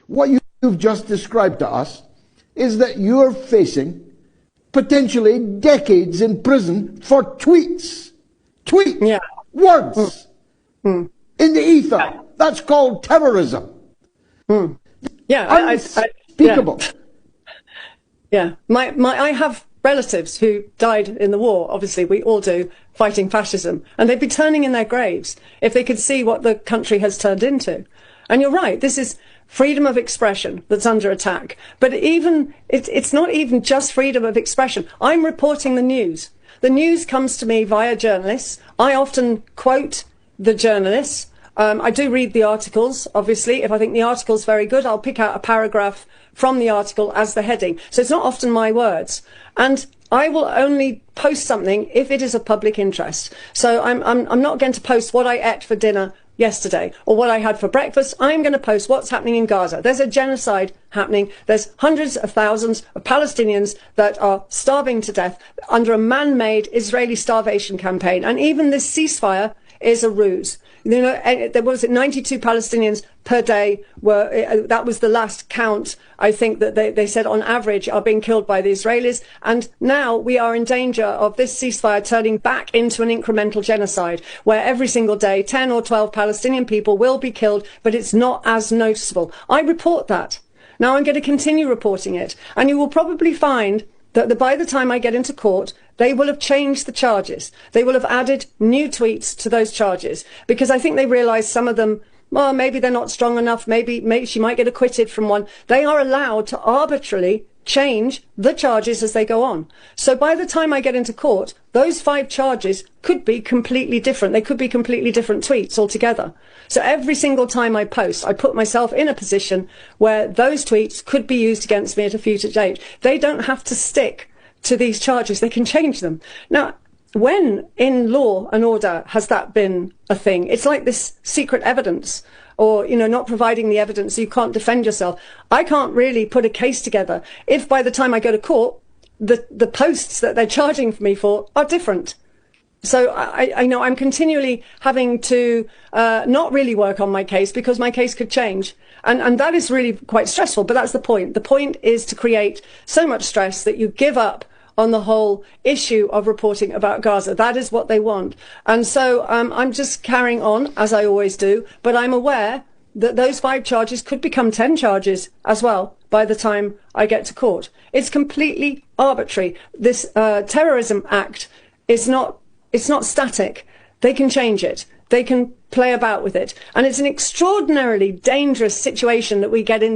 What you've just described to us is that you're facing potentially decades in prison for tweets. Yeah. Words in the ether. Yeah. That's called terrorism. Yeah, unspeakable. Yeah. I have relatives who died in the war. Obviously, we all do, fighting fascism, and they'd be turning in their graves if they could see what the country has turned into. And you're right. This is freedom of expression that's under attack. But it's not even just freedom of expression. I'm reporting the news. The news comes to me via journalists. I often quote the journalists. I do read the articles, obviously. If I think the article's very good, I'll pick out a paragraph from the article as the heading. So it's not often my words. And I will only post something if it is of public interest. So I'm not going to post what I ate for dinner yesterday or what I had for breakfast. I'm going to post what's happening in Gaza. There's a genocide happening. There's hundreds of thousands of Palestinians that are starving to death under a man-made Israeli starvation campaign. And even this ceasefire is a ruse. You know, there was 92 Palestinians per day that was the last count, I think, that they said on average are being killed by the Israelis. And now we are in danger of this ceasefire turning back into an incremental genocide where every single day 10 or 12 Palestinian people will be killed, but it's not as noticeable. I report that. Now I'm going to continue reporting it. And you will probably find that by the time I get into court, they will have changed the charges. They will have added new tweets to those charges because I think they realise some of them, well, maybe they're not strong enough. Maybe she might get acquitted from one. They are allowed to arbitrarily change the charges as they go on. So by the time I get into court, those 5 charges could be completely different. They could be completely different tweets altogether. So every single time I post, I put myself in a position where those tweets could be used against me at a future date. They don't have to stick to these charges. They can change them. Now, when in law and order has that been a thing? It's like this secret evidence or, you know, not providing the evidence so you can't defend yourself. I can't really put a case together if by the time I go to court, the posts that they're charging me for are different. So I know I'm continually having to not really work on my case because my case could change. And that is really quite stressful, but that's the point. The point is to create so much stress that you give up on the whole issue of reporting about Gaza. That is what they want. And so I'm just carrying on, as I always do, but I'm aware that those 5 charges could become 10 charges as well by the time I get to court. It's completely arbitrary. This terrorism act is not static. They can change it. They can play about with it. And it's an extraordinarily dangerous situation that we get into.